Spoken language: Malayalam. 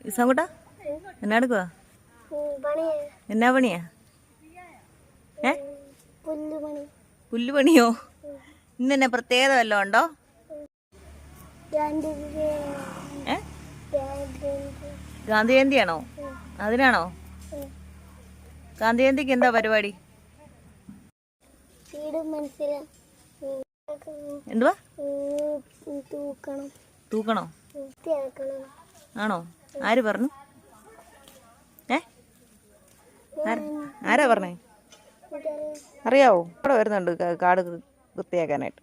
ഇസാങ്കൂട്ടാ എന്നാ എടുക്കുവാ? എന്നാ പണിയാ? പുല്ലുപണിയോ? ഇന്നെന്നെ പ്രത്യേകത വല്ലതും ഉണ്ടോ? ഗാന്ധി ജയന്തിയാണോ? അതിനാണോ? ഗാന്ധി ജയന്തിക്ക് എന്താ പരിപാടി? എന്തുവാ? തൂക്കണോ? ആണോ? ആര് പറഞ്ഞു? ആരാ പറഞ്ഞേ? അറിയാവോ? ഇവിടെ വരുന്നുണ്ട് കാട് വൃത്തിയാക്കാനായിട്ട്.